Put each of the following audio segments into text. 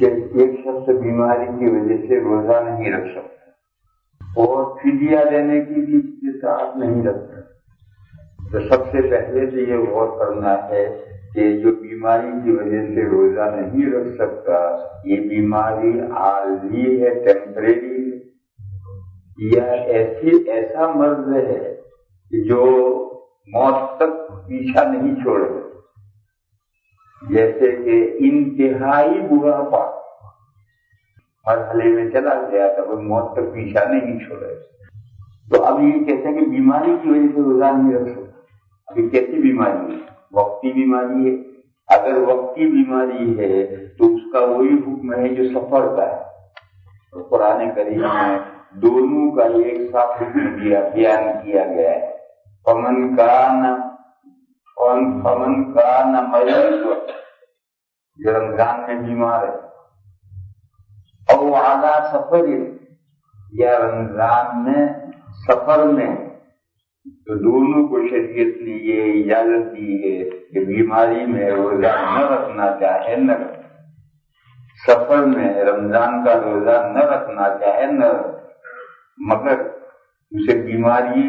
کہ ایک شخص بیماری کی وجہ سے روزہ نہیں رکھ سکتا اور فدیہ دینے کی بھی استطاعت نہیں رکھتا، تو سب سے پہلے تو یہ غور کرنا ہے کہ جو بیماری کی وجہ سے روزہ نہیں رکھ سکتا، یہ بیماری عارضی ہے، ٹیمپریری ہے، یا ایسا مرض ہے جو موت تک پیچھا نہیں چھوڑے، جیسے کہ انتہائی بڑھاپا مرحلے میں چلا گیا تھا، وہ موت تک پیچھا نہیں چھوڑے، تو اب یہ کہتے ہیں کہ بیماری کی وجہ سے روزہ نہیں رکھ سکتا۔ ابھی کیسی بیماری ہے؟ وقتی بیماری ہے۔ اگر وقتی بیماری ہے تو اس کا وہی حکم ہے جو سفر کا ہے، قرآن کریم میں دونوں کا ایک ساتھ حکم بیان کیا گیا ہے۔ فمن کان مریض، جو رمضان میں بیمار ہے، او علی سفر، یا رمضان میں سفر میں، تو دونوں کو شریعت نے یہ اجازت دی ہے کہ بیماری میں روزہ نہ رکھنا چاہے نہ رکھے، سفر میں رمضان کا روزہ نہ رکھنا چاہے نہ رکھے، مگر اسے بیماری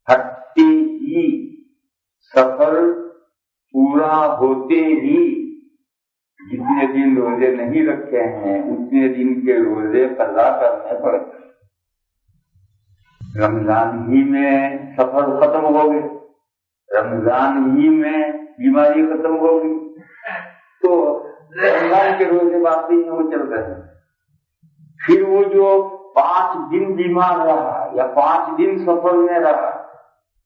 ہٹتے ہی، سفر پورا ہوتے ہی جتنے دن روزے نہیں رکھے ہیں اتنے دن کے روزے قضا کرنے پڑے۔ رمضان ہی میں سفر ختم ہو گئے، رمضان ہی میں بیماری ختم ہو گئی، تو رمضان کے روزے باقی ہیں، وہ چل رہے ہیں۔ پھر وہ جو 5 دن بیمار رہا یا 5 دن سفر میں رہا،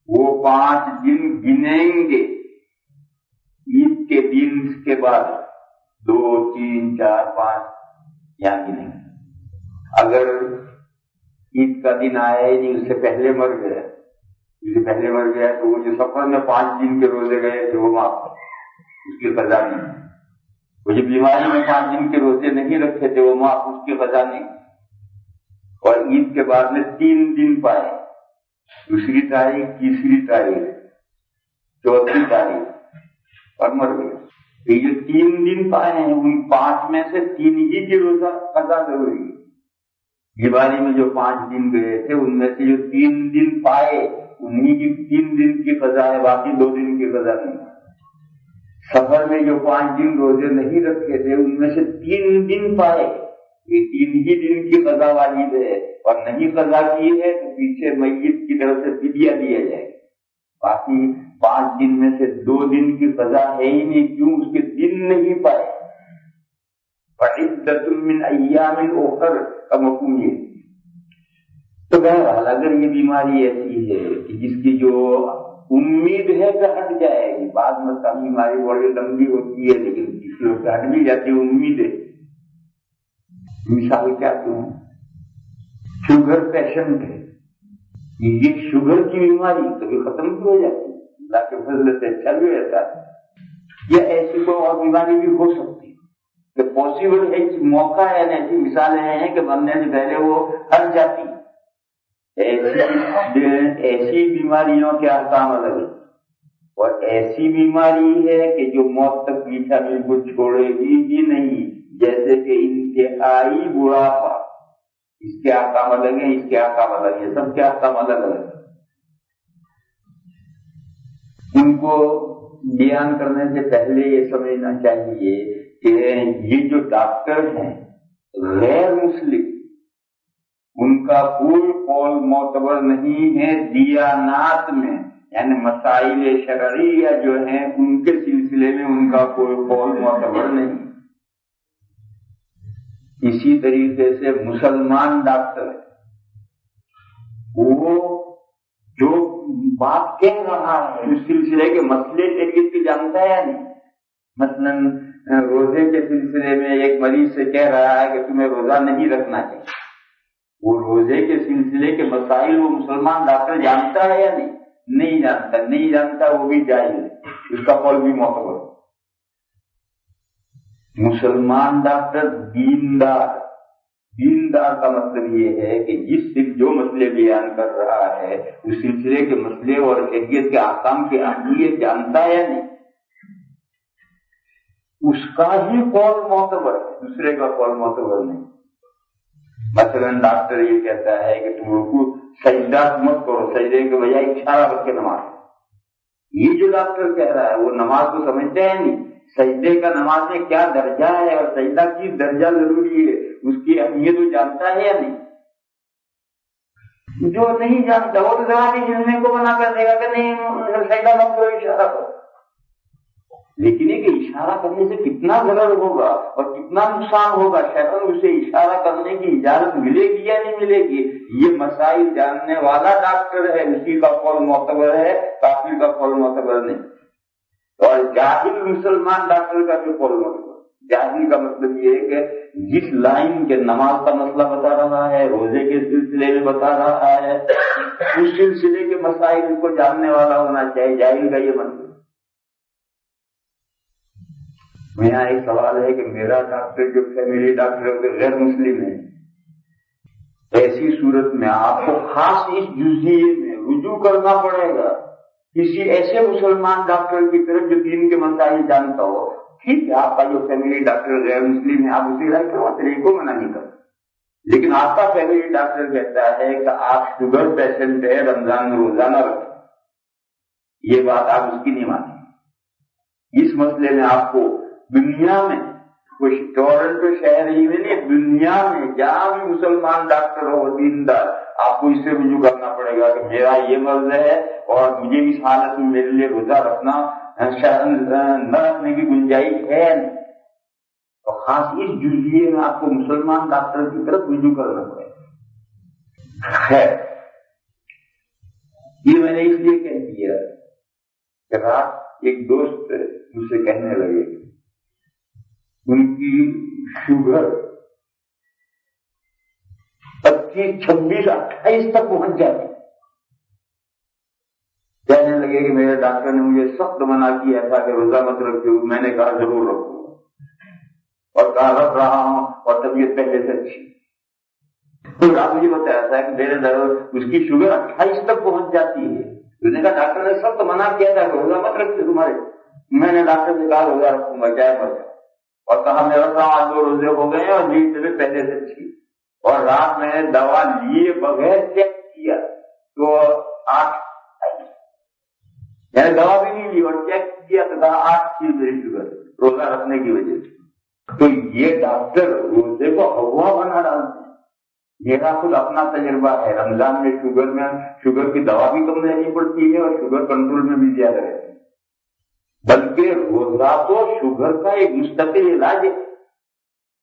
وہ 5 دن گنیں گے عید کے دن کے بعد، 2 3 4 5 یہاں گنیں گے۔ اگر عید کا دن آیا ہی نہیں، اس سے پہلے مر گیا، تو وہ جو سفر میں 5 دن کے روزے گئے تھے وہ معاف، اس کی قضا نہیں۔ وہ جو بیماری میں 5 دن کے روزے نہیں رکھے تھے وہ معاف، اس کی قضا نہیں۔ اور عید کے بعد میں 3 دن پائے، 2 تاریخ، 3 تاریخ، 4 تاریخ، اور مر گئے۔ یہ جو 3 دن پائے ہیں ان 5 میں سے 3 ہی کی روزہ قضا ضروری ہے۔ بیماری میں جو 5 دن گئے تھے ان میں سے جو 3 دن پائے انہی کی 3 دن کی قضا ہے، باقی 2 دن کی قضا نہیں۔ سفر میں جو 5 دن روزے نہیں رکھے تھے ان میں سے 3 دن پائے، یہ 3 ہی دن کی قضا واجب ہے، اور نہیں قضا کی ہے تو پیچھے میت کی طرف سے فدیہ دیا جائے، باقی 5 دن میں سے 2 دن کی قضا ہے ہی نہیں، کیوں؟ اس کے دن نہیں پائے۔ فعدۃ من ایام اخر کا مفہوم یہ۔ تو بہرحال اگر یہ بیماری ایسی ہے کہ جس کی جو امید ہے کہ ہٹ جائے گی، بعض مرتبہ بیماری بڑی لمبی ہوتی ہے لیکن کسی لوگ ہٹ بھی جاتی ہے، امید ہے۔ مثال کیا دوں؟ شوگر پیشنٹ ہے، یہ شوگر کی بیماری کبھی ختم بھی ہو جاتی ہے، اللہ کے فضل سے اچھا بھی رہتا ہے، یا ایسی کوئی اور بیماری بھی ہو سکتی ہے کہ پاسبل ہے، موقع ہے، ایسی مثالیں ہیں کہ مرنے سے پہلے وہ ہٹ جاتی۔ ایسی بیماریوں کے احکام الگ ہیں، اور ایسی بیماری ہے کہ جو موت تک پیچھا بالکل چھوڑے گی بھی نہیں، جیسے کہ انتہائی بڑھاپا، اس کے احکام الگ ہیں، اس کے احکام الگ ہیں، سب کے احکام الگ الگ ہیں۔ ان کو بیان کرنے سے پہلے یہ سمجھنا چاہیے کہ یہ جو ڈاکٹر ہیں غیر مسلم، ان کا کوئی قول معتبر نہیں ہے دیانات میں، یعنی مسائل شرعیہ جو ہیں ان کے سلسلے میں ان کا کوئی قول معتبر نہیں۔ اسی طریقے سے مسلمان ڈاکٹر وہ جو بات کہہ رہا ہے اس سلسلے کے مسئلے شریعت کی جانتا ہے یا نہیں؟ مثلاً روزے کے سلسلے میں ایک مریض سے کہہ رہا ہے کہ تمہیں روزہ نہیں رکھنا چاہیے، وہ روزے کے سلسلے کے مسائل وہ مسلمان ڈاکٹر جانتا ہے یا نہیں؟ نہیں جانتا، وہ بھی جاہل ہے، اس کا قول بھی معتبر۔ مسلمان ڈاکٹر دیندار کا مطلب یہ ہے کہ جو مسئلے بیان کر رہا ہے اس سلسلے کے مسئلے اور شریعت کے احکام کی اہمیت جانتا ہے یا نہیں؟ اس کا ہی قول معتبر ہے، دوسرے کا قول معتبر نہیں۔ مثلاً ڈاکٹر یہ کہتا ہے کہ تم رکوع سجدہ مت کرو، سجدے کے بجائے اشارہ کر کے نماز، یہ جو ڈاکٹر کہہ رہا ہے وہ نماز کو سمجھتے ہیں نہیں، سجدے کا نماز میں کیا درجہ ہے اور سجدہ کی درجہ ضروری ہے، اس کی اہمیت وہ جانتا ہے یا نہیں؟ جو نہیں جانتا وہ تو زبانی جلنے کو منع کر دے گا کہ نہیں سجدہ مت کرو، اشارہ کرو۔ لیکن یہ کہ اشارہ کرنے سے کتنا ضرر ہوگا اور کتنا نقصان ہوگا، شیطان اسے اشارہ کرنے کی اجازت ملے گی یا نہیں ملے گی، یہ مسائل جاننے والا ڈاکٹر ہے، اسی کا قول معتبر ہے، کافر کا قول معتبر نہیں۔ اور جاہل مسلمان ڈاکٹر کا جو قول معتبر، جاہل کا مطلب یہ ہے کہ جس لائن کے نماز کا مسئلہ بتا رہا ہے، روزے کے سلسلے میں بتا رہا ہے، اس سلسلے کے مسائل کو جاننے والا ہونا چاہیے، جاہل کا یہ مطلب۔ میرا ایک سوال ہے کہ میرا ڈاکٹر جو فیملی ڈاکٹر غیر مسلم ہے، ایسی صورت میں آپ کو خاص اس جزئیے میں رجوع کرنا پڑے گا کسی ایسے مسلمان ڈاکٹر کی طرف جو دین کے مسائل جانتا ہو۔ ٹھیک ہے، آپ کا جو فیملی ڈاکٹر غیر مسلم ہے، آپ اسی علاج کرواتے رہیے، کو منع نہیں کرتے، لیکن آپ کا فیملی ڈاکٹر کہتا ہے کہ آپ شوگر پیشنٹ ہے، رمضان میں روزہ نہ رکھیں، یہ بات آپ اس کی نہیں مانیں۔ اس مسئلے میں آپ کو دنیا میں کوئی ٹورنٹو شہر ہی میں نہیں، دنیا میں جہاں بھی مسلمان ڈاکٹر ہو دیندار، آپ کو اس سے رجوع کرنا پڑے گا کہ میرا یہ مرض ہے اور مجھے اس حالت میں میرے لیے روزہ رکھنا نہ رکھنے کی گنجائش ہے۔ اور خاص اس جزئیے میں آپ کو مسلمان ڈاکٹر کی طرف رجوع کرنا پڑے گا۔ خیر، یہ میں نے اس لیے کہہ دیا کہ رات ایک دوست مجھ سے کہنے لگے ان کی شوگر 25, 26, 28 تک پہنچ جاتی، کہنے لگے کہ میرے ڈاکٹر نے مجھے سخت منع کیا تھا کہ روزہ مت رکھو، میں نے کہا ضرور رکھوں گا، اور کہا رکھ رہا ہوں اور طبیعت پہلے سے اچھی۔ تو آپ مجھے بتایا تھا کہ میرے اس کی شوگر 28 تک پہنچ جاتی ہے، اس نے کہا ڈاکٹر نے سخت منع کیا تھا کہ روزہ مت رکھتے تمہارے، میں نے ڈاکٹر سے کہا روزہ رکھوں گا چاہے مر جائے، اور کہا میں رکھ رہا ہوں، آج 2 روزے ہو گئے ہیں اور میری طبیعت پہلے سے اچھی، اور رات میں نے دوا لیے بغیر چیک کیا تو 8 یعنی دوا بھی نہیں لی اور چیک کیا تو کہا 8 تھی میری شوگر روزہ رکھنے کی وجہ سے۔ تو یہ ڈاکٹر روزے کو ہوا بنا ڈالتے ہیں۔ میرا خود اپنا تجربہ ہے، رمضان میں شوگر کی دوا بھی کم لینی پڑتی ہے اور شوگر کنٹرول میں بھی زیادہ رہتی ہے، بلکہ روزہ تو شوگر کا ایک مستقل علاج ہے۔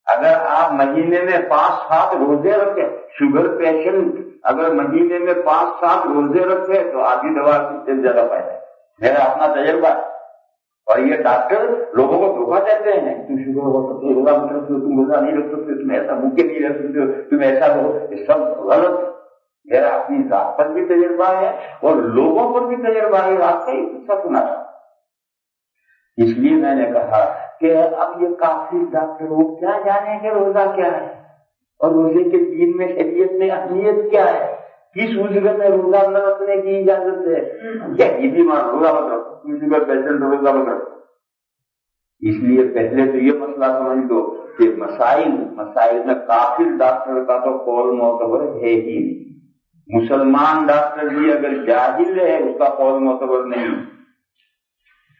اگر آپ مہینے میں 5-7 روزے رکھے، شوگر پیشنٹ اگر مہینے میں 5-7 روزے رکھے تو آدھی دوا سے زیادہ فائدہ ہے، میرا اپنا تجربہ ہے۔ اور یہ ڈاکٹر لوگوں کو دھوکہ دیتے ہیں، تم شوگر ہو سکتے روزہ مت رکھ سکتے، تم روزہ نہیں رکھ سکتے، تم ایسا بھوکے نہیں رہ سکتے، تم ایسا ہو، یہ سب غلط۔ میرا اپنی ذات پر بھی تجربہ ہے اور لوگوں پر بھی تجربہ ہے، آپ کا ہی قصہ سنا تھا۔ اس لیے میں نے کہا کہ اب یہ کافی ڈاکٹر وہ کیا جانے کہ روزہ کیا ہے اور روزے کے دین میں شریعت میں اہمیت کیا ہے، کس عذر میں روزہ نہ رکھنے کی اجازت ہے، کیا یہ بھی روزہ مت رکھو، شوگر پیشنٹ روزہ مت رکھو۔ اس لیے پہلے تو یہ مسئلہ سمجھ لو کہ مسائل میں کافر ڈاکٹر کا تو قول معتبر ہے ہی نہیں، مسلمان ڈاکٹر بھی اگر جاہل ہے اس کا قول معتبر نہیں۔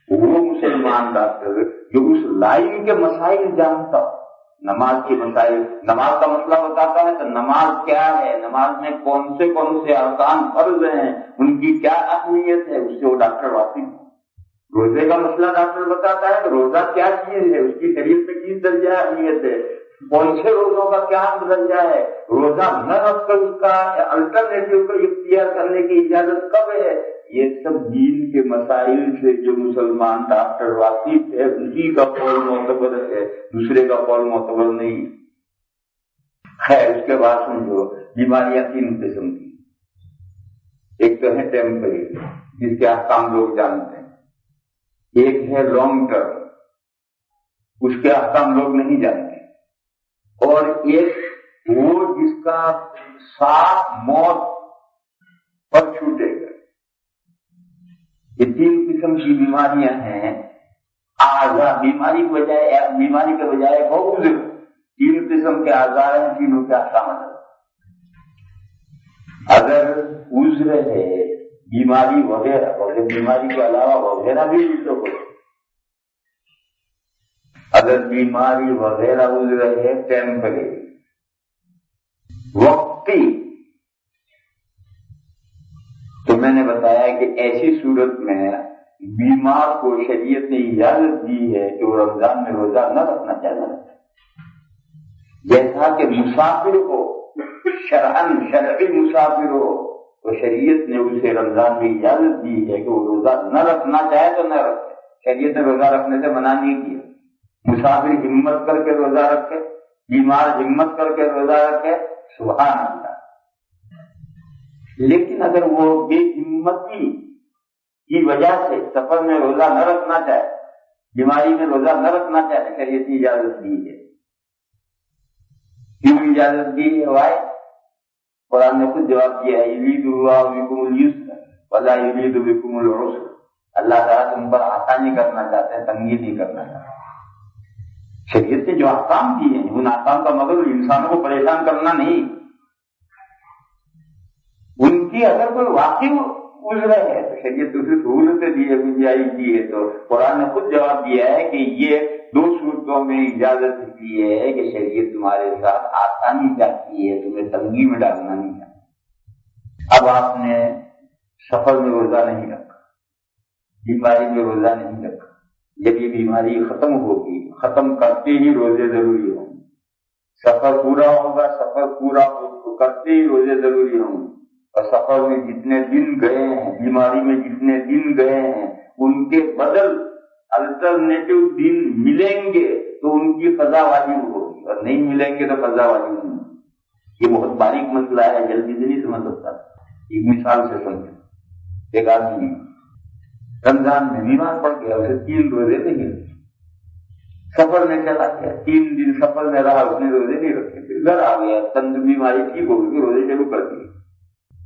وہ مسلمان ڈاکٹر جو اس لائن کے مسائل جانتا ہو، نماز کے مسائل، نماز کا مسئلہ بتاتا ہے تو نماز کیا ہے، نماز میں کون سے ارکان فرض ہیں، ان کی کیا اہمیت ہے، اس سے وہ ڈاکٹر واقف ہے۔ روزے کا مسئلہ ڈاکٹر بتاتا ہے تو روزہ کیا چیز ہے، اس کی شریعت میں کس درجہ اہمیت ہے، کون سے روزوں کا کیا درجہ ہے، روزہ نہ رکھ کر اس کا الٹرنیٹو کو اختیار کرنے کی اجازت کب ہے، یہ سب دین کے مسائل سے جو مسلمان ڈاکٹر واقف ہے اسی کا قول معتبر ہے، دوسرے کا قول معتبر نہیں۔ خیر، اس کے بعد سمجھو بیماریاں 3 قسم کی، ایک تو ہے ٹیمپرری جس کے احکام لوگ جانتے ہیں، ایک ہے لانگ ٹرم اس کے احکام لوگ نہیں جانتے، اور ایک وہ جس کا ساتھ موت پر چھوٹے گا۔ یہ 3 قسم کی بیماریاں ہیں اعضاء بیماری کے بجائے وہ عذر، 3 قسم کے اعضاء ہیں، تینوں کے احکام الگ۔ اگر عذر ہے بیماری وغیرہ اور بیماری کے علاوہ وغیرہ بھی عذر ہو، اگر بیماری وغیرہ عذر ہے ٹیمپریری وقتی، تو میں نے بتایا کہ ایسی صورت میں بیمار کو شریعت نے اجازت دی ہے کہ وہ رمضان میں روزہ نہ رکھنا چاہیے، جیسا کہ مسافر ہو، شرعی مسافر ہو تو شریعت نے اسے رمضان میں اجازت دی ہے کہ وہ روزہ نہ رکھنا چاہے تو نہ رکھے، شریعت نے روزہ رکھنے سے منع نہیں کیا۔ مسافر ہمت کر کے روزہ رکھے، بیمار ہمت کر کے روزہ رکھے، سبحان اللہ۔ لیکن اگر وہ بے ہمتی کی وجہ سے سفر میں روزہ نہ رکھنا چاہے، بیماری میں روزہ نہ رکھنا چاہے، شریعت نے اجازت دی ہے۔ کیوں اجازت دی ہے؟ وائے قرآن نے خود جواب دیا ہے، یرید اللہ بکم اليسر ولا یرید بکم العسر، اللہ تعالیٰ تم پر آسانی کرنا چاہتے ہیں، تنگی نہیں کرنا چاہتے۔ شریعت نے جو احکام دیے ہیں ان احکام کا مطلب انسانوں کو پریشان کرنا نہیں، ان کی اگر کوئی واقعی عذر ہے تو شریعت اسے سہولتیں دی ہے، گنجائش دی ہے۔ تو قرآن نے خود جواب دیا ہے کہ یہ 2 صورتوں میں اجازت دی ہے کہ شریعت تمہارے ساتھ آسانی چاہتی ہے، تمہیں تنگی میں ڈالنا نہیں چاہتی۔ اب آپ نے سفر میں روزہ نہیں رکھا، بیماری میں روزہ نہیں رکھا، جب یہ بیماری ختم ہوگی، ختم کرتے ہی روزے ضروری ہوں گے۔ سفر پورا ہوگا، سفر پورا کرتے ہی روزے ضروری ہوں گے، اور سفر میں جتنے دن گئے ہیں، بیماری میں جتنے دن گئے ہیں، ان کے بدل الٹرنیٹو دن ملیں گے تو ان کی قضا واجب ہوگی، اور نہیں ملیں گے تو قضا واجب نہیں ہوگی۔ یہ بہت باریک مسئلہ ہے، جلدی سے نہیں سمجھ سکتا۔ ایک مثال سے سمجھیں، ایک آدمی رمضان میں بیمار پڑ گیا، اسے 3 روزے نہیں رکھے، سفر میں چلا گیا، 3 دن سفر میں رہا، اس نے روزے نہیں رکھے، پھر گھر آ گیا، تند بیماری ٹھیک ہو گئی، روزے شروع کر دیے۔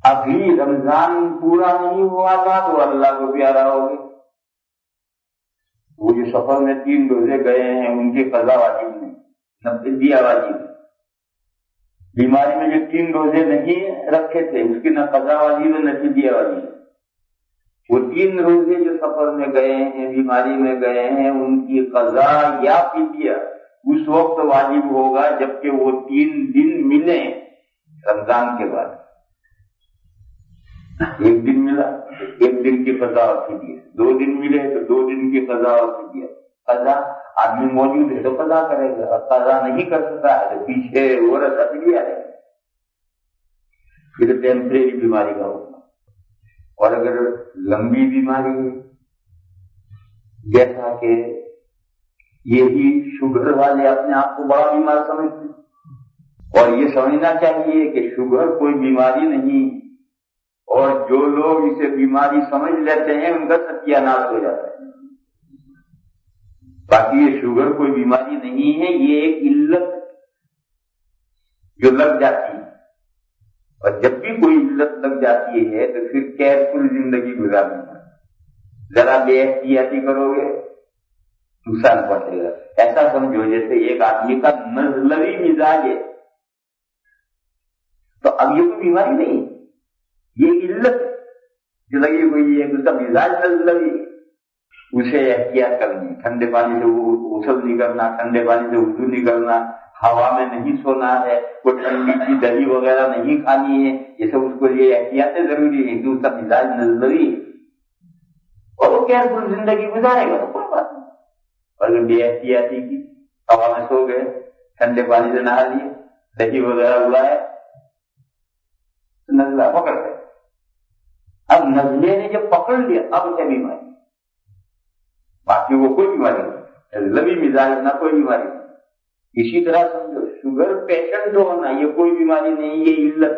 ابھی رمضان پورا نہیں ہوا تھا تو اللہ کو پیارا ہو گیا۔ وہ جو سفر میں 3 روزے گئے ہیں ان کی قضا واجب نہیں، نہ فدیہ واجب۔ بیماری میں جو 3 روزے نہیں رکھے تھے اس کی نہ قضا واجب ہے نہ فدیہ واجب۔ وہ 3 روزے جو سفر میں گئے ہیں، بیماری میں گئے ہیں، ان کی قضا یا فدیہ اس وقت واجب ہوگا جبکہ وہ 3 دن ملیں رمضان کے بعد۔ 1 دن ملا، 1 دن کی قضا اور فدیہ، 2 دن ملے تو 2 دن کی قضا اور فدیہ۔ قضا آدمی موجود ہے تو قضا کرے گا، اور قضا نہیں کر سکتا ہے تو پیچھے ورثہ فدیہ ہے۔ پھر ٹیمپریری بیماری کا ہوگا، اور اگر لمبی بیماری ہے جیسا کہ یہی شوگر والے اپنے آپ کو بڑا بیمار سمجھتے ہیں، اور یہ سمجھنا چاہیے کہ شوگر کوئی بیماری نہیں، اور جو لوگ اسے بیماری سمجھ لیتے ہیں ان کا ستیہ ناش ہو جاتا ہے۔ باقی یہ شوگر کوئی بیماری نہیں ہے، یہ ایک علت جو لگ جاتی ہے، اور جب بھی کوئی علت لگ جاتی ہے تو پھر کیئرفل زندگی گزارنی ہے۔ ذرا بے احتیاطی کرو گے نقصان پہنچے گا۔ ایسا سمجھو جیسے ایک آدمی کا نزلوی مزاج ہے، تو اب یہ کوئی بیماری نہیں، یہ علت جو لگی ہوئی ہے، اس کا مزاج نزلوی، اسے احتیاط کرنی، ٹھنڈے پانی سے غسل نہیں کرنا، ٹھنڈے پانی سے وضو نہیں کرنا، ہوا میں نہیں سونا ہے، کوئی ٹھنڈی کی دہی وغیرہ نہیں کھانی ہے، یہ سب اس کو یہ احتیاطیں ضروری ہے کہ اس کا مزاج نزلوی ہے، اور وہ کیئرفل زندگی گزارے گا تو کوئی بات نہیں۔ اور اگر بے احتیاطی کی، ہوا میں سو گئے، ٹھنڈے پانی سے نہا لیے، دہی وغیرہ اڑائے، نزلہ پکڑ گئے۔ اب نزلے نے جب پکڑ لیا اب ہے بیماری، باقی وہ کوئی بیماری نہیں، نزلوی مزاج نہ کوئی بیماری نہیں۔ اسی طرح سمجھو شوگر پیشنٹ ہونا یہ کوئی بیماری نہیں، یہ علت۔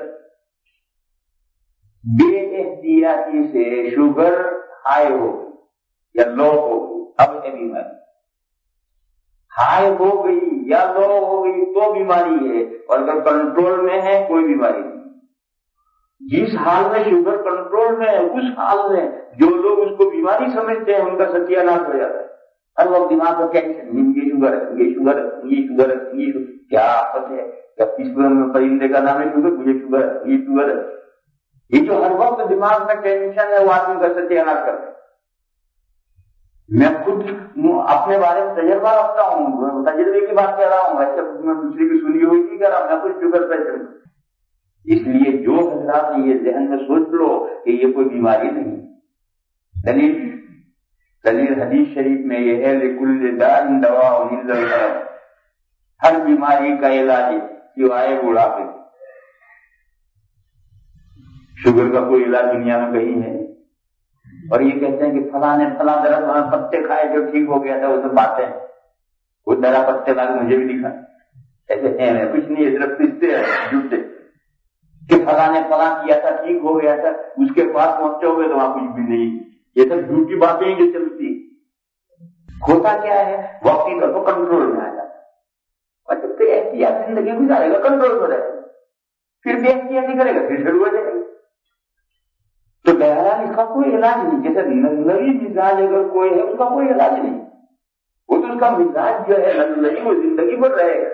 بے احتیاطی سے شوگر ہائی ہو گئی یا لو ہو گئی اب ہے بیماری، ہائی ہو گئی یا لو ہو گئی تو بیماری ہے، اور اگر کنٹرول میں ہے کوئی بیماری نہیں۔ جس حال میں شوگر کنٹرول میں ہے اس حال میں جو لوگ اس کو بیماری سمجھتے ہیں ان کا ستیہ ناش ہو جاتا ہے۔ ہر وقت دماغ کا ٹینشن، یہ شوگر ہے، یہ شوگر ہے، یہ شوگر ہے، یہ کیا آفت ہے؟ کیا کسی میں پرندے کا نام ہے شوگر، مجھے شوگر ہے، یہ شوگر ہے؟ یہ جو ہر وقت دماغ میں ٹینشن ہے وہ آدمی کا ستیہ ناش کرتا ہے۔ میں خود اپنے بارے میں تجربہ رکھتا ہوں، تجربے کی بات کہہ رہا ہوں، ایسے میں دوسری کی سنی ہوئی نہیں کہہ رہا، میں خود شوگر پیشنٹ۔ اس لیے جو حضرات نے یہ ذہن میں سوچ لو کہ یہ کوئی بیماری نہیں۔ دلیل حدیث شریف میں یہ ہے لِكُلِّ دَاءٍ دَوَاءٌ إِلَّا الْمَرَض، ہر بیماری کا علاج ہے سوائے بڑھاپے۔ شوگر کا کوئی علاج دنیا میں کہیں ہے؟ اور یہ کہتے ہیں کہ فلاں نے فلاں درخت میں پتے کھائے جو ٹھیک ہو گیا تھا، وہ سب باتیں ہیں، وہ درا پتے لا کے مجھے بھی دکھا، ایسے ہیں کچھ نہیں، یہ درخت کستے ہیں جھوٹے کہ فلاں نے فلاں کیا تھا ٹھیک ہو گیا تھا، اس کے پاس پہنچے ہوئے تو وہاں کچھ بھی نہیں، یہ سب جھوٹی باتیں ہیں جو چلتی۔ ہوتا کیا ہے؟ وقتی کا تو کنٹرول میں آ جاتا ہے، اور جب تو احتیاط زندگی گزارے گا کنٹرول میں رہے گا، پھر بھی احتیاط نہیں کرے گا پھر شروع ہو جائے گا۔ تو بہرحال اس کا کوئی علاج نہیں، جیسے نئی مزاج اگر کوئی ہے اس کا کوئی علاج نہیں، وہ تو اس کا مزاج جو ہے نئی وہ زندگی بھر رہے گا۔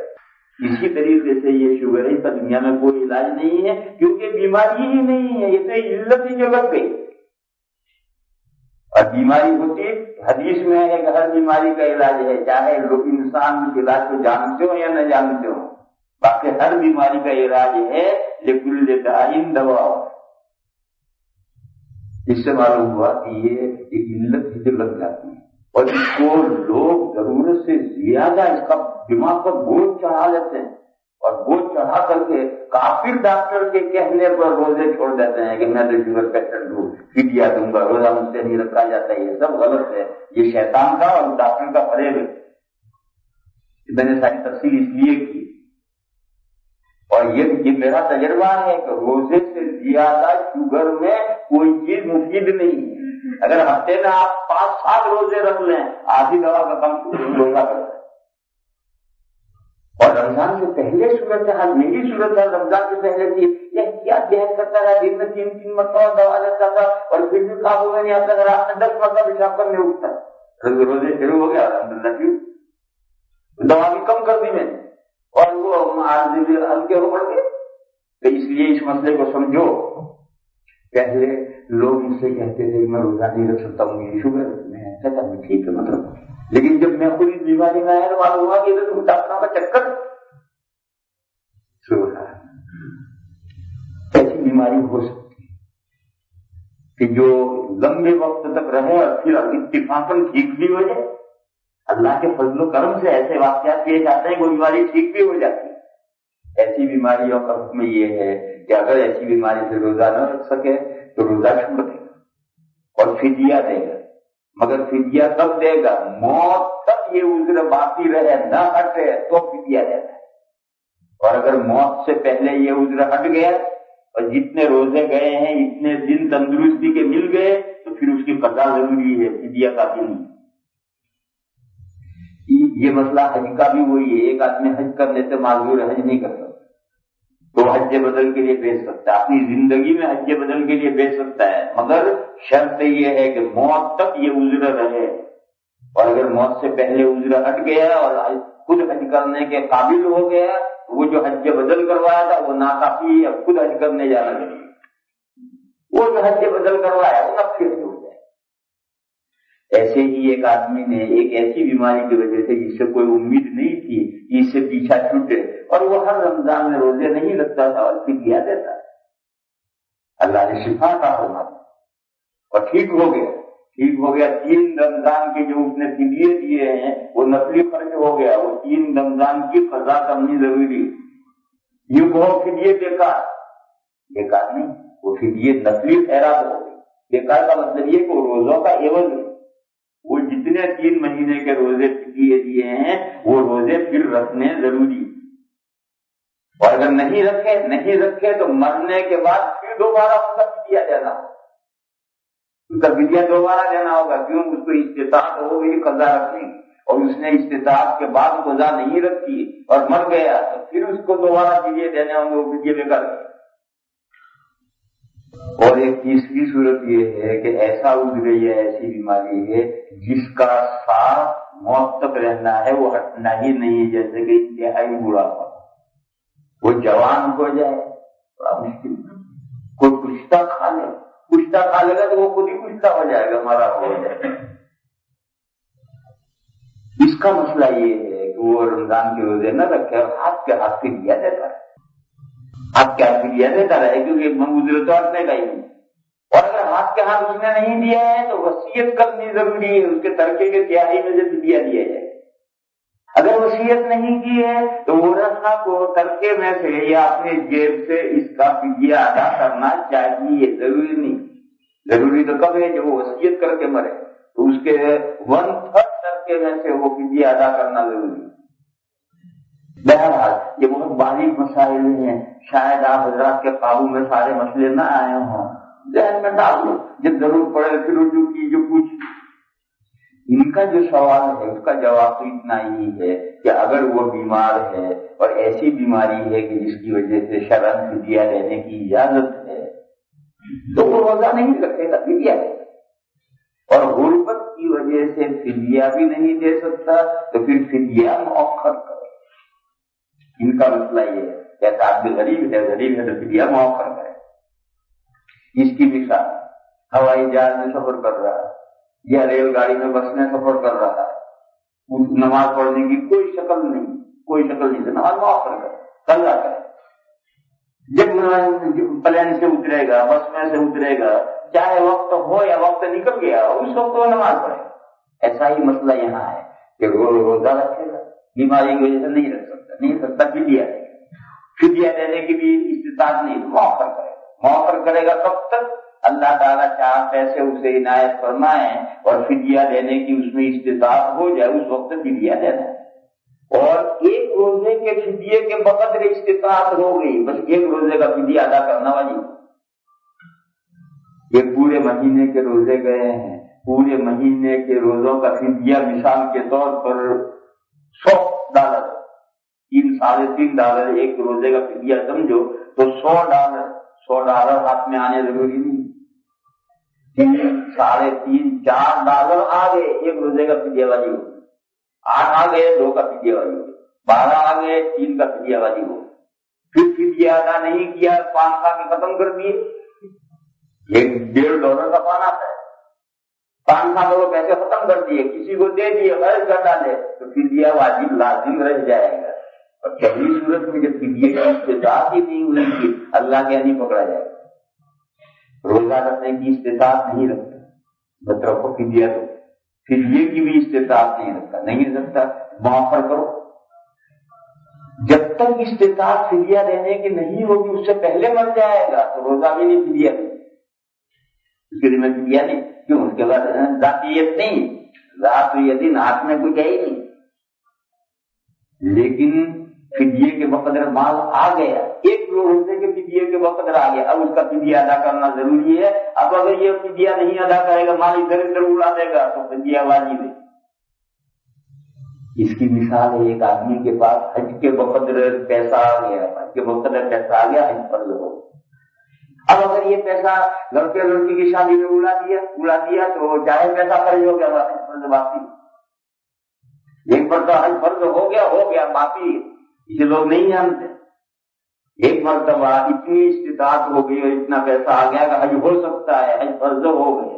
اسی طریقے سے یہ شوگر ہے، اس کا دنیا میں کوئی علاج نہیں ہے، کیونکہ بیماری ہی نہیں ہے، یہ تو علت ہی جو لگ گئی۔ اور بیماری ہوتی حدیث میں ہے کہ ہر بیماری کا علاج ہے، چاہے لوگ انسان اس علاج کو جانتے ہو یا نہ جانتے ہو، باقی ہر بیماری کا علاج ہے لِكُلِّ دَاءٍ دَوَاءٌ۔ اس سے معلوم ہوا کہ یہ ایک علت ہی جو لگ جاتی ہے، اور اس کو لوگ ضرورت سے زیادہ اس کا دماغ پر بوجھ چڑھا لیتے ہیں، اور بوجھ چڑھا کر کے کافر ڈاکٹر کے کہنے پر روزے چھوڑ دیتے ہیں کہ میں تو شوگر پیشنٹ ہوں، فدیہ دوں گا، روزہ مجھ سے نہیں رکھا جاتا۔ یہ سب غلط ہے، یہ شیطان کا اور ڈاکٹر کا فریب ہے۔ میں نے ساری تفصیل اس لیے کی، اور یہ میرا تجربہ ہے کہ روزے سے زیادہ شوگر میں کوئی چیز مفید نہیں ہے۔ اگر ہفتے میں آپ 5-7 روزے رکھ لیں، آدھی دوا کا کم روزہ کرتا ہے۔ اور رمضان سے پہلے صورتحال میری صورتحال رمضان سے پہلے تھی، یہ کیا ذہن کرتا رہا، دن میں 3 مرتبہ دوا لیتا تھا، اور پھر بھی قابو میں نہیں آتا تھا، رات میں 10 مرتبہ پیشاب کرنے اٹھتا، روزے شروع ہو گیا الحمدللہ، کیوں دوا بھی کم کر دی میں نے، اور وہ ہلکے ہو پڑ گئے۔ تو اس لیے اس مسئلے کو سمجھو، پہلے لوگ مجھ سے کہتے تھے میں روزہ نہیں رکھ سکتا ہوں، یہ شوگر ہے، میں کہتا ہوں ٹھیک ہے مطلب، لیکن جب میں خود اس بیماری میں آیا تو معلوم ہوا کہ ادھر ڈاکٹروں کا چکر۔ ایسی بیماری ہو سکتی ہے کہ جو لمبے وقت تک رہے اور پھر اتفاقاً ٹھیک بھی ہو جائے۔ اللہ کے فضل و کرم سے ایسے واقعات پیش آتے ہیں کہ وہ بیماری ٹھیک بھی ہو جاتی ہے۔ ایسی بیماریوں کا حکم یہ ہے کہ اگر ایسی بیماری سے روزہ نہ رکھ سکے تو روزہ چھوڑ دے گا اور فدیہ دے گا، مگر فدیہ کب دے گا؟ موت تک یہ عذر باقی رہے نہ ہٹے تو فدیہ دیتا ہے، اور اگر موت سے پہلے یہ عذر ہٹ گیا اور جتنے روزے گئے ہیں اتنے دن تندرستی کے مل گئے تو پھر اس کی قضا ضروری ہے، فدیہ کافی نہیں۔ یہ مسئلہ حج کا بھی وہی ہے، ایک آدمی حج کرنے سے معذور حج نہیں کر سکتا تو حج بدل کے لیے بھیج سکتا ہے، اپنی زندگی میں حج بدل کے لیے بھیج سکتا ہے، مگر شرط یہ ہے کہ موت تک یہ عذر رہے، اور اگر موت سے پہلے عذر ہٹ گیا اور خود حج کرنے کے قابل ہو گیا، وہ جو حج بدل کروایا تھا وہ ناکافی ہے، خود حج کرنے جانا چاہیے، وہ جو حج بدل کروایا وہ نفلی حج ہو جائے۔ ایسے ہی ایک آدمی نے ایک ایسی بیماری کی وجہ سے جس سے کوئی امید نہیں تھی، اس سے پیچھا چھوٹے، اور وہ ہر رمضان میں روزے نہیں رکھتا تھا اور فدیہ دیتا، اللہ نے شفا عطا فرما دی اور ٹھیک ہو گیا۔ 3 رمضان کے جو اس نے فدیے دیے ہیں وہ نفلی خرچ ہو گیا، وہ 3 رمضان کی قضا کرنی ضروری۔ یوں کہو فدیے بیکار نہیں، وہ فدیے نفلی خیرات ہو گئی۔ بیکار کا مطلب یہ کہ وہ روزوں کا عوض ہے، وہ جتنے 3 مہینے کے روزے فدیے دیے ہیں وہ روزے پھر رکھنے ضروری، اور اگر نہیں رکھے تو مرنے کے بعد پھر دوبارہ اس کا فدیہ دینا ہوگا، اس کا فدیہ دوبارہ دینا ہوگا، کیوں؟ اس کو استطاعت ہو گئی قضا رکھنے، اور اس نے استطاعت کے بعد قضا نہیں رکھی اور مر گیا تو پھر اس کو دوبارہ فدیے دینے ہوں گے، وہ فدیے بے کر۔ اور ایک تیسری صورت یہ ہے کہ ایسا عذر یا ایسی بیماری ہے جس کا ساتھ موت تک رہنا ہے، وہ ہٹنا ہی نہیں ہے، جیسے کہ انتہائی بڑھاپا۔ وہ جوان ہو جائے بڑا مشکل، کوئی کشتہ کھا لے، کشتہ کھا لے گا تو وہ خود ہی کشتہ ہو جائے گا، مرا ہو جائے گا۔ اس کا مسئلہ یہ ہے کہ وہ رمضان کے روزے نہ رکھے اور ہاتھ کے ہاتھ فدیہ دیتا رہے، ہاتھ کے ہاتھ فدیہ دیتا رہے، کیونکہ منگوزر تو ہٹنے کا ہی نہیں۔ اور اگر ہاتھ کے ہاتھ اس نے نہیں دیا ہے تو وصیت کرنی ضروری ہے، اس کے ترکے کے تہائی میں سے فدیہ دیا جائے۔ اگر وصیت نہیں کی ہے تو ورثہ کو ترکے میں سے یا اپنے جیب سے اس کا فدیہ ادا کرنا چاہیے، ضروری نہیں۔ ضروری تو کب ہے جب وہ وصیت کر کے مرے، تو اس کے 1/3 ترکے میں سے وہ فدیہ ادا کرنا ضروری ہے۔ بہرحال یہ بہت باریک مسائل ہیں، شاید آپ حضرات کے قابو میں سارے مسئلے نہ آئے ہوں، ذہن میں ڈال لو، جب ضرور پڑے پھر رجوع کی جو کچھ۔ ان کا جو سوال ہے اس کا جواب تو اتنا ہی ہے کہ اگر وہ بیمار ہے اور ایسی بیماری ہے کہ جس کی وجہ سے شرعاً فدیہ لینے کی اجازت ہے تو وہ روزہ نہیں رکھے گا، فدیہ لے گا۔ اور غربت کی وجہ سے فدیہ بھی نہیں دے سکتا تو پھر فدیہ مؤخر کرے۔ ان کا مسئلہ یہ ہے کہ آدمی غریب ہے تو فدیہ مؤخر کرے۔ اس کی مثال ہوائی جہاز میں سفر کر رہا ہے یا ریل گاڑی میں بس میں سفر کر رہا ہے، نماز پڑھنے کی کوئی شکل نہیں سے نماز مؤخر کرے، قضا کرے۔ جب پلین سے اترے گا، بس میں سے اترے گا، چاہے وقت ہو یا وقت نکل گیا اس وقت وہ نماز پڑھے۔ ایسا ہی مسئلہ یہاں ہے کہ روزہ رکھے گا، بیماری کی وجہ سے نہیں رکھ سکتا، فدیہ دے گا۔ فدیہ دینے کی بھی استطاعت نہیں، مؤخر کرے گا۔ مؤخر کرے گا کب تک؟ اللہ تعالیٰ چاہ پیسے اسے عنایت فرمائے اور فدیہ دینے کی اس میں استطاعت ہو جائے، اس وقت فدیہ دینا ہے۔ اور ایک روزے کے فدیے کے بقدر استطاعت ہو گئی، بس ایک روزے کا فدیہ ادا کرنا واجب۔ یہ پورے مہینے کے روزے گئے ہیں، پورے مہینے کے روزوں کا فدیہ مثال کے طور پر $100، $3.5 ایک روزے کا فدیہ سمجھو تو $100 ہاتھ میں آنے ضروری نہیں، $3.5 $4 آ گئے، ایک روزے کا فدیہ واجب ہو۔ 8 آ گئے، 2 کا فدیہ واجب ہو۔ 12 آ گئے، 3 کا فدیہ واجب ہو۔ پھر فدیہ ادا نہیں کیا، پان کھا کے ختم کر دیے، $1.5 کا پان آتا ہے، پان کھا کے وہ پیسے ختم کر دیے، کسی کو دے دیے، خرچ کر ڈالے، تو فدیہ واجب لازم رہ جائے گا۔ اور پہلی صورت میں جب فدیے کی استطاعت ہی نہیں ہوئی تھی، اللہ کے نہیں پکڑا جائے گا۔ روزہ رکھنے کی استطاعت نہیں رکھتا، مطلب کو فدیہ دو، فدیے کی بھی استطاعت نہیں رکھتا، مؤخر کرو۔ جب تک استطاعت فدیہ دینے کی نہیں ہوگی، اس سے پہلے مر جائے گا تو روزہ بھی نہیں، فدیہ نہیں، اس کے لیے فدیہ نہیں۔ کیوں؟ اس کے بعد ذاتیت نہیں، ذات یدین ہاتھ میں کوئی ہے ہی نہیں۔ لیکن فدیے کے بقدر مال آ گیا، ایک روزے کے فدیے کے بقدر آ گیا، اب اس کا فدیہ ادا کرنا ضروری ہے۔ اب اگر یہ فدیہ نہیں ادا کرے گا، مال ادھر ادھر اڑا دے گا تو فدیہ واجب ہے۔ اس کی مثال ہے ایک آدمی کے پاس حج کے بقدر پیسہ آ گیا، حج کے بقدر پیسہ آ گیا، حج فرض ہو۔ اب اگر یہ پیسہ لڑکے لڑکی کی شادی میں اڑا دیا تو چاہے پیسہ خرچ ہو گیا، حج فرض باقی۔ ایک مرتبہ حج فرض ہو گیا باقی، اسے لوگ نہیں جانتے۔ ایک مرتبہ اتنی استطاعت ہو گئی اور اتنا پیسہ آ گیا کہ حج ہو سکتا ہے، حج فرض ہو گیا۔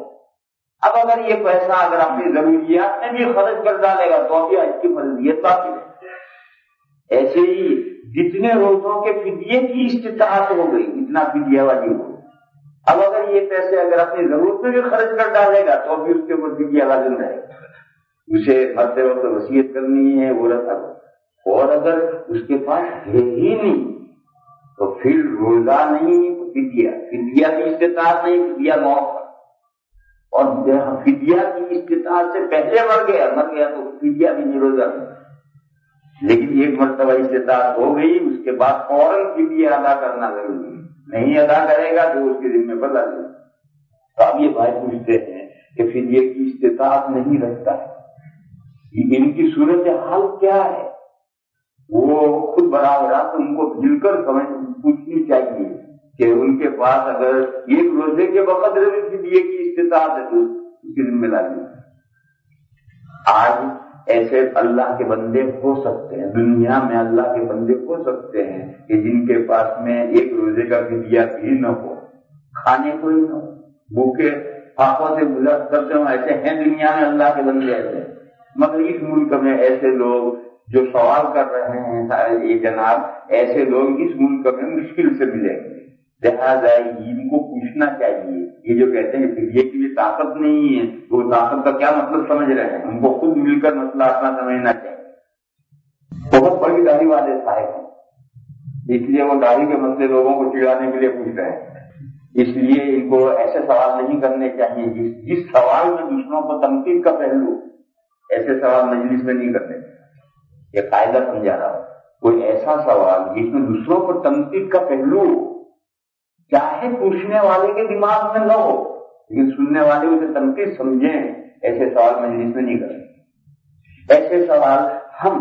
اب اگر یہ پیسہ اگر اپنی ضروریات میں بھی خرچ کر ڈالے گا تو بھی حج کی فرضیت باقی ہے۔ ایسے ہی جتنے روزوں کے فدیے کی استطاعت ہو گئی اتنا فدیہ واجب ہو۔ اب اگر یہ پیسے اگر اپنی ضرورت میں بھی خرچ کر ڈالے گا تو بھی اس کے اوپر فدیہ لازم رہے گا، اسے مرتے وقت وصیت کرنی ہے وہ رکھا۔ اور اگر اس کے پاس ہے ہی نہیں تو پھر روزہ نہیں، فدیہ کی استطاعت نہیں، فدیہ موقع۔ اور فدیہ کی استطاعت سے پہلے مر گیا تو فدیہ بھی نہیں، روزہ نہیں۔ لیکن ایک مرتبہ استطاعت ہو گئی، اس کے بعد فوراً فدیہ ادا کرنا ضروری ہے، نہیں ادا کرے گا تو اس کے ذمہ پر لازم۔ تو اب یہ بھائی پوچھتے ہیں کہ فدیے کی استطاعت نہیں رکھتا ہے، ان کی صورت حال کیا ہے؟ وہ خود براہ راست ان کو مل کر پوچھنی چاہیے کہ ان کے پاس اگر ایک روزے کے بقدر بھی فدیے کی استطاعت ہے تو اس کے ذمہ لازم ہے۔ آج ایسے اللہ کے بندے ہو سکتے ہیں، دنیا میں اللہ کے بندے ہو سکتے ہیں کہ جن کے پاس میں ایک روزے کا فدیہ بھی نہ ہو، کھانے کو ہی نہ ہو، بھوکے آنکھوں سے گزر کرتے ہوں، ایسے ہیں دنیا میں اللہ کے بندے ایسے۔ مگر اس ملک میں ایسے لوگ جو سوال کر رہے ہیں یہ جناب، ایسے لوگ اس ملک میں مشکل سے ملیں گے، لہٰذا ان کو پوچھنا چاہیے۔ یہ جو کہتے ہیں کہ یہ کی طاقت نہیں ہے، وہ طاقت کا کیا مطلب سمجھ رہے ہیں؟ ان کو خود مل کر مسئلہ اپنا سمجھنا چاہیے۔ بہت بڑی داڑھی والے صاحب ہیں، اس لیے وہ داڑھی کے مسئلے لوگوں کو چڑھانے کے لیے پوچھ رہے ہیں، اس لیے ان کو ایسے سوال نہیں کرنے چاہیے جس سوال میں دوسروں کو تنقید کا پہلو، ایسے سوال مجلس میں نہیں کرنے چاہیے۔ یہ قاعدہ سمجھا رہا ہوں، کوئی ایسا سوال جس میں دوسروں پر تنقید کا پہلو چاہے پوچھنے والے کے دماغ میں نہ ہو لیکن سننے والے اسے تنقید سمجھیں، ایسے سوال مجلس میں نہیں کریں۔ ایسے سوال ہم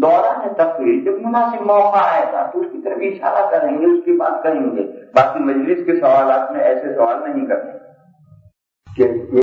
دوران تقریر جب مناسب موقع آئے گا تو اس کی طرف اشارہ کریں گے، اس کی بات کہیں گے، باقی مجلس کے سوالات میں ایسے سوال نہیں کریں۔